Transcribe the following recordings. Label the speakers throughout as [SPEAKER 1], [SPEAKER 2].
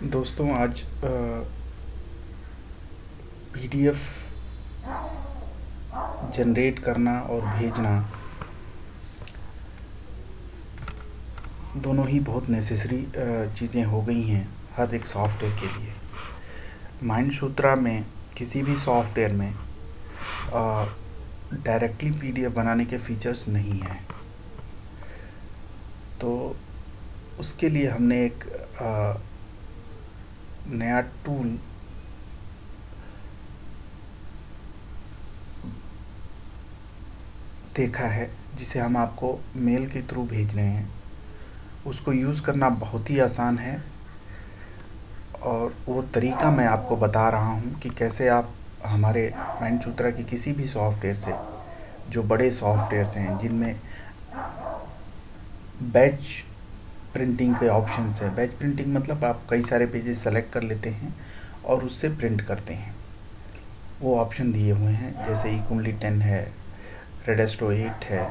[SPEAKER 1] दोस्तों आज PDF generate करना और भेजना दोनों ही बहुत नेसेसरी चीज़ें हो गई हैं हर एक सॉफ्टवेयर के लिए। माइंडसूत्रा में किसी भी सॉफ्टवेयर में डायरेक्टली पीडीएफ बनाने के फीचर्स नहीं हैं, तो उसके लिए हमने एक नया टूल देखा है जिसे हम आपको मेल के थ्रू भेज रहे हैं। उसको यूज़ करना बहुत ही आसान है और वो तरीका मैं आपको बता रहा हूँ कि कैसे आप हमारे माइंडसूत्रा की किसी भी सॉफ्टवेयर से, जो बड़े सॉफ्टवेयर्स हैं जिनमें बैच प्रिंटिंग के ऑप्शंस है। बैच प्रिंटिंग मतलब आप कई सारे पेजेस सेलेक्ट कर लेते हैं और उससे प्रिंट करते हैं। वो ऑप्शन दिए हुए हैं, जैसे इकुमली 10 है, रेडेस्टो 8 है,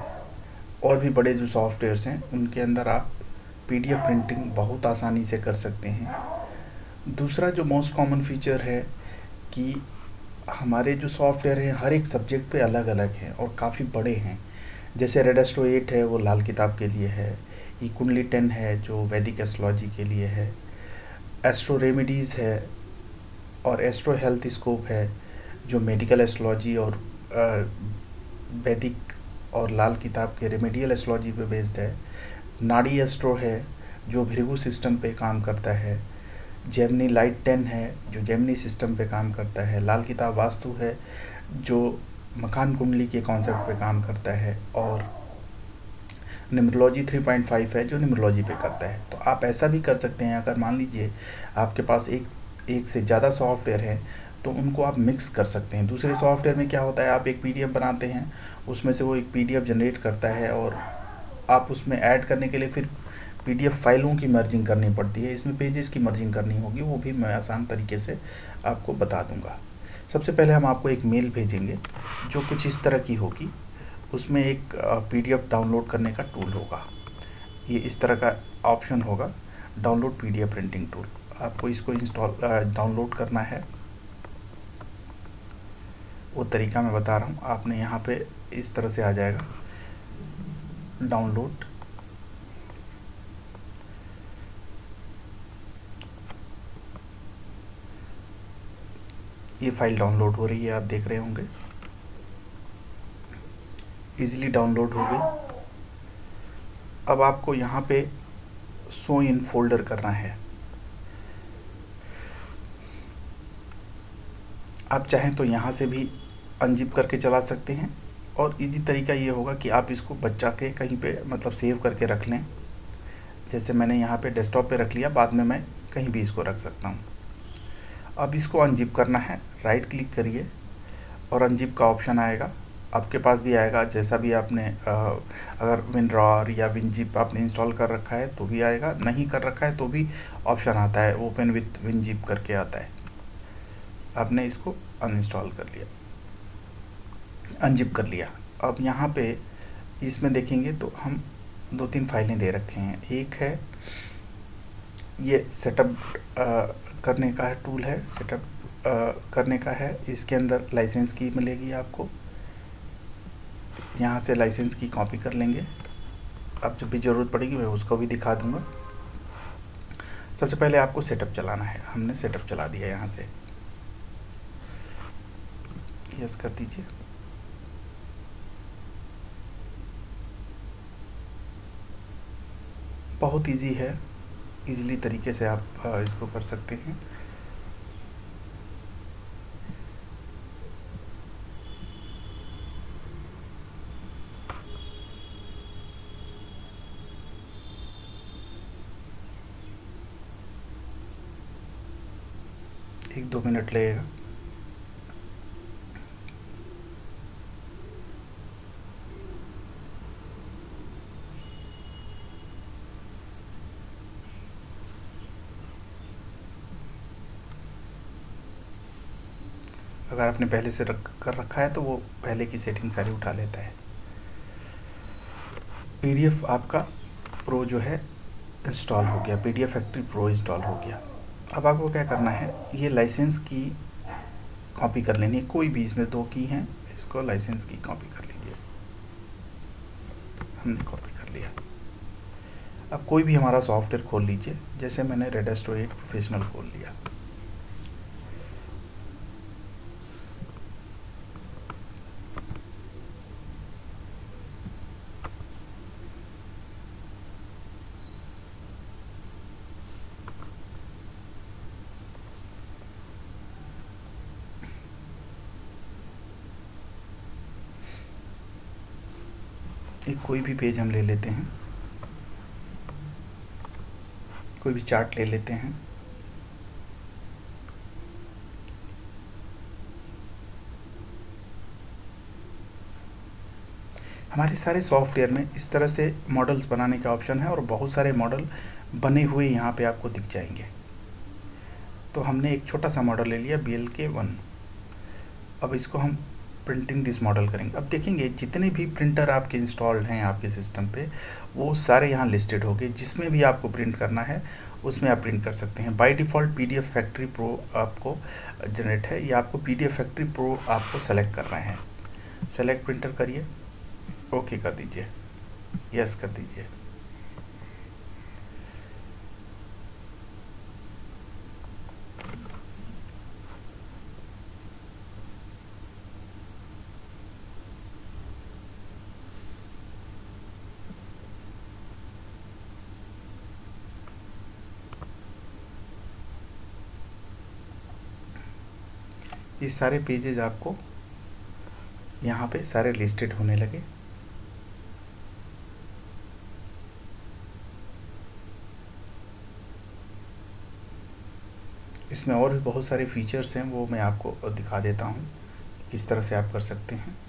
[SPEAKER 1] और भी बड़े जो सॉफ्टवेयर्स हैं उनके अंदर आप पीडीएफ प्रिंटिंग बहुत आसानी से कर सकते हैं। दूसरा जो मोस्ट कॉमन फीचर है कि हमारे जो सॉफ्टवेयर हैं हर एक सब्जेक्ट पे अलग अलग हैं और काफ़ी बड़े हैं। जैसे रेडेस्टो 8 है वो लाल किताब के लिए है, इकुमली 10 है जो वैदिक एस्ट्रोलॉजी के लिए है, एस्ट्रो रेमेडीज़ है, और एस्ट्रो हेल्थ स्कोप है जो मेडिकल एस्ट्रोलॉजी और वैदिक और लाल किताब के रेमेडियल एस्ट्रोलॉजी पे बेस्ड है। नाड़ी एस्ट्रो है जो भृगु सिस्टम पे काम करता है। जेमिनी लाइट 10 है जो जेमिनी सिस्टम पे काम करता है। लाल किताब वास्तु है जो मकान कुंडली के कॉन्सेप्ट पे काम करता है। और न्यूमरोलॉजी 3.5 है जो न्यूमरोलॉजी पे करता है। तो आप ऐसा भी कर सकते हैं, अगर मान लीजिए आपके पास एक से ज़्यादा सॉफ्टवेयर है तो उनको आप मिक्स कर सकते हैं। दूसरे सॉफ्टवेयर में क्या होता है, आप एक पीडीएफ बनाते हैं, उसमें से वो एक पीडीएफ जनरेट करता है और आप उसमें ऐड करने के लिए फिर पीडीएफ फाइलों की मर्जिंग करनी पड़ती है। इसमें पेजेस की मर्जिंग करनी होगी, वो भी मैं आसान तरीके से आपको बता दूंगा। सबसे पहले हम आपको एक मेल भेजेंगे जो कुछ इस तरह की होगी। उसमें एक पीडीएफ डाउनलोड करने का टूल होगा। ये इस तरह का ऑप्शन होगा, डाउनलोड पीडीएफ प्रिंटिंग टूल। आपको इसको डाउनलोड करना है। वो तरीका मैं बता रहा हूँ। आपने यहाँ पे इस तरह से आ जाएगा डाउनलोड। ये फाइल डाउनलोड हो रही है, आप देख रहे होंगे। इजीली डाउनलोड हो गई। अब आपको यहाँ पे शो इन फोल्डर करना है। आप चाहें तो यहाँ से भी अनजिप करके चला सकते हैं, और इजी तरीका ये होगा कि आप इसको बचा के कहीं पे मतलब सेव करके रख लें। जैसे मैंने यहाँ पे डेस्कटॉप पे रख लिया, बाद में मैं कहीं भी इसको रख सकता हूँ। अब इसको अनजिप करना है, राइट क्लिक करिए और अनजिप का ऑप्शन आएगा। आपके पास भी आएगा, जैसा भी आपने अगर विनरॉर या विनजिप आपने इंस्टॉल कर रखा है तो भी आएगा, नहीं कर रखा है तो भी ऑप्शन आता है, ओपन विथ विनजिप करके आता है। आपने इसको अनइंस्टॉल कर लिया, अनजिप कर लिया। अब यहाँ पे इसमें देखेंगे तो हम 2-3 फाइलें दे रखे हैं। एक है ये सेटअप करने का है टूल है, सेटअप करने का है। इसके अंदर लाइसेंस की मिलेगी आपको, यहाँ से लाइसेंस की कॉपी कर लेंगे। अब जब भी ज़रूरत पड़ेगी मैं उसको भी दिखा दूंगा। सबसे पहले आपको सेटअप चलाना है। हमने सेटअप चला दिया, यहाँ से यस कर दीजिए। बहुत इजी है, इजीली तरीके से आप इसको कर सकते हैं। एक 2 मिनट लगेगा। अगर आपने पहले से कर रखा है तो वो पहले की सेटिंग सारी उठा लेता है। पीडीएफ आपका प्रो जो है इंस्टॉल हो गया, पीडीएफ फैक्ट्री प्रो इंस्टॉल हो गया। अब आपको क्या करना है, ये लाइसेंस की कॉपी कर लेनी है, कोई भी, इसमें 2 की हैं, इसको लाइसेंस की कॉपी कर लीजिए। हमने कॉपी कर लिया। अब कोई भी हमारा सॉफ्टवेयर खोल लीजिए, जैसे मैंने रेडस्टो 8 प्रोफेशनल खोल लिया। एक कोई भी पेज हम ले लेते हैं, कोई भी चार्ट ले लेते हैं। हमारे सारे सॉफ्टवेयर में इस तरह से मॉडल्स बनाने का ऑप्शन है और बहुत सारे मॉडल बने हुए यहाँ पे आपको दिख जाएंगे। तो हमने एक छोटा सा मॉडल ले लिया BLK1। अब इसको हम प्रिंटिंग दिस मॉडल करेंगे। अब देखेंगे जितने भी प्रिंटर आपके इंस्टॉल्ड हैं आपके सिस्टम पे, वो सारे यहाँ लिस्टेड होंगे। जिसमें भी आपको प्रिंट करना है उसमें आप प्रिंट कर सकते हैं। By default PDF factory pro आपको जनरेट है, या आपको PDF फैक्ट्री प्रो आपको सेलेक्ट करना है। सेलेक्ट प्रिंटर करिए, ओके कर दीजिए, यस कर दीजिए। ये सारे पेजेज आपको यहाँ पे सारे लिस्टेड होने लगे। इसमें और भी बहुत सारे फीचर्स हैं, वो मैं आपको दिखा देता हूँ किस तरह से आप कर सकते हैं।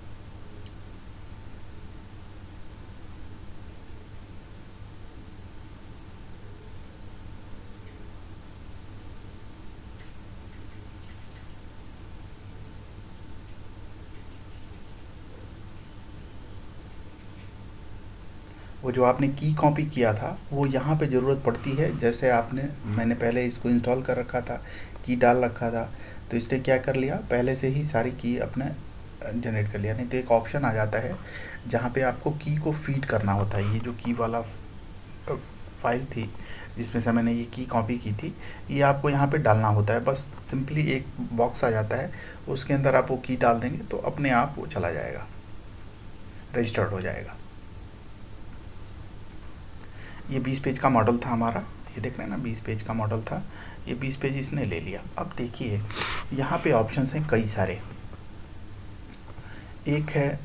[SPEAKER 1] वो जो आपने की कॉपी किया था वो यहाँ पे ज़रूरत पड़ती है। जैसे मैंने पहले इसको इंस्टॉल कर रखा था, की डाल रखा था, तो इसने क्या कर लिया, पहले से ही सारी की अपने जनरेट कर लिया। नहीं तो एक ऑप्शन आ जाता है जहाँ पे आपको की को फीड करना होता है। ये जो की वाला फाइल थी जिसमें से मैंने ये की कॉपी की थी, ये आपको यहाँ पे डालना होता है। बस सिंपली एक बॉक्स आ जाता है, उसके अंदर आप वो की डाल देंगे तो अपने आप वो चला जाएगा, रजिस्टर्ड हो जाएगा। ये 20 पेज का मॉडल था हमारा, ये देख रहे हैं ना, 20 पेज का मॉडल था। ये 20 पेज इसने ले लिया। अब देखिए यहाँ पे ऑप्शंस हैं कई सारे। एक है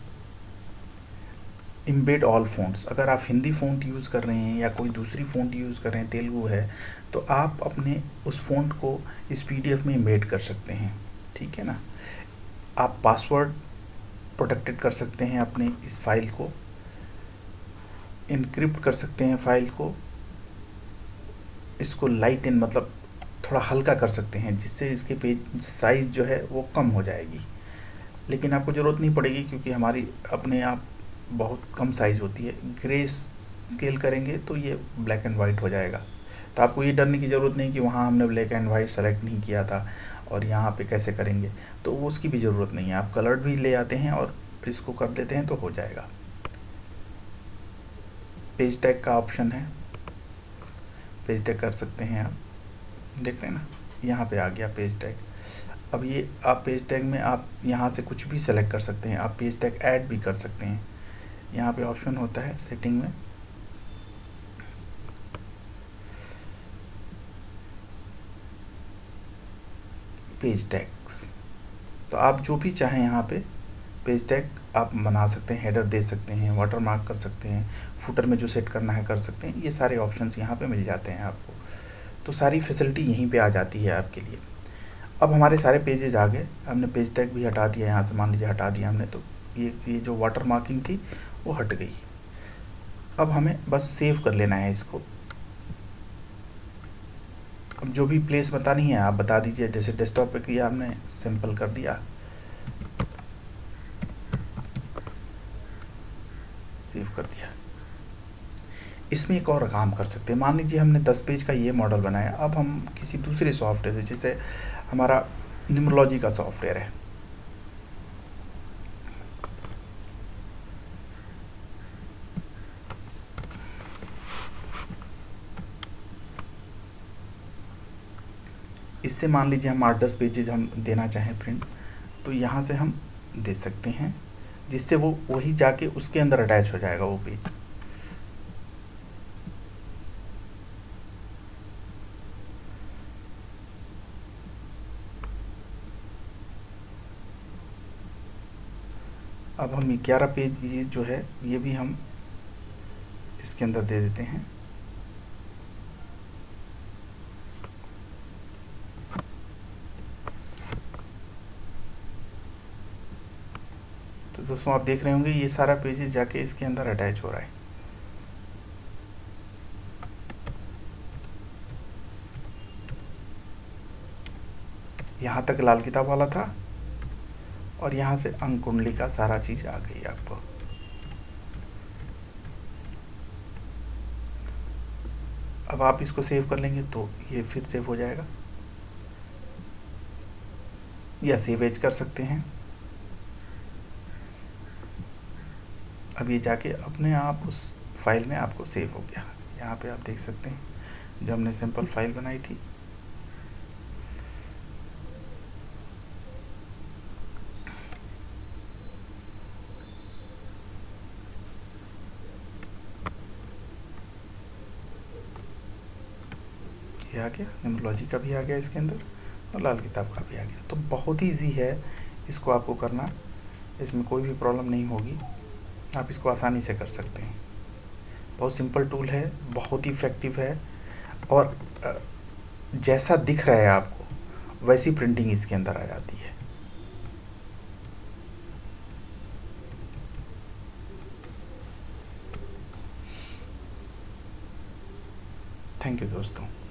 [SPEAKER 1] इम्बेड ऑल फ़ॉन्ट्स। अगर आप हिंदी फ़ॉन्ट यूज़ कर रहे हैं या कोई दूसरी फ़ॉन्ट यूज़ कर रहे हैं, तेलुगु है, तो आप अपने उस फ़ॉन्ट को इस PDF में इम्बेड कर सकते हैं, ठीक है ना। आप पासवर्ड प्रोटेक्टेड कर सकते हैं अपने इस फाइल को, इनक्रिप्ट कर सकते हैं फाइल को, इसको लाइट इन मतलब थोड़ा हल्का कर सकते हैं, जिससे इसके पेज साइज़ जो है वो कम हो जाएगी। लेकिन आपको ज़रूरत नहीं पड़ेगी क्योंकि हमारी अपने आप बहुत कम साइज़ होती है। ग्रे स्केल करेंगे तो ये ब्लैक एंड वाइट हो जाएगा। तो आपको ये डरने की ज़रूरत नहीं कि वहाँ हमने ब्लैक एंड वाइट सेलेक्ट नहीं किया था और यहाँ पे कैसे करेंगे, तो उसकी भी ज़रूरत नहीं है। आप कलर्ड भी ले आते हैं और इसको कर देते हैं तो हो जाएगा। पेज टैग का ऑप्शन है, पेज टैग कर सकते हैं आप, देख रहे हैं ना, यहाँ पे आ गया पेज टैग। अब ये आप पेज टैग में आप यहाँ से कुछ भी सेलेक्ट कर सकते हैं। आप पेज टैग ऐड भी कर सकते हैं। यहाँ पे ऑप्शन होता है सेटिंग में, पेज टैग्स, तो आप जो भी चाहें यहाँ पे पेज टैग आप बना सकते हैं, हेडर दे सकते हैं, वाटर मार्क कर सकते हैं, फुटर में जो सेट करना है कर सकते हैं। ये सारे ऑप्शंस यहाँ पे मिल जाते हैं आपको। तो सारी फैसिलिटी यहीं पे आ जाती है आपके लिए। अब हमारे सारे पेजेज आ गए, हमने पेज टैग भी हटा दिया यहाँ से, मान लीजिए हटा दिया हमने, तो ये जो वाटर मार्किंग थी वो हट गई। अब हमें बस सेव कर लेना है इसको। अब जो भी प्लेस बतानी है आप बता दीजिए। जैसे डेस्कटॉप पे किया हमने, सिंपल कर दिया, सेव कर दिया। इसमें एक और काम कर सकते हैं। मान लीजिए हमने 10 पेज का ये मॉडल बनाया, अब हम किसी दूसरे सॉफ्टवेयर से, जैसे हमारा न्यूमरोलॉजी का सॉफ्टवेयर है, इससे मान लीजिए हम 8-10 पेजेज हम देना चाहें प्रिंट, तो यहाँ से हम दे सकते हैं, जिससे वो वही जाके उसके अंदर अटैच हो जाएगा वो पेज। अब हम 11 पेज ये जो है ये भी हम इसके अंदर दे देते हैं। तो दोस्तों आप देख रहे होंगे ये सारा पेजेस जाके इसके अंदर अटैच हो रहा है। यहाँ तक लाल किताब वाला था और यहाँ से अंक कुंडली का सारा चीज आ गई आपको। अब आप इसको सेव कर लेंगे तो ये फिर सेव हो जाएगा, या सेव एज कर सकते हैं। अब ये जाके अपने आप उस फाइल में आपको सेव हो गया। यहाँ पे आप देख सकते हैं जो हमने सिंपल फाइल बनाई थी, ये आ गया, न्यूमरोलॉजी का भी आ गया इसके अंदर और लाल किताब का भी आ गया। तो बहुत ही ईजी है इसको आपको करना, इसमें कोई भी प्रॉब्लम नहीं होगी, आप इसको आसानी से कर सकते हैं। बहुत सिंपल टूल है, बहुत ही इफ़ेक्टिव है, और जैसा दिख रहा है आपको वैसी प्रिंटिंग इसके अंदर आ जाती है। थैंक यू दोस्तों।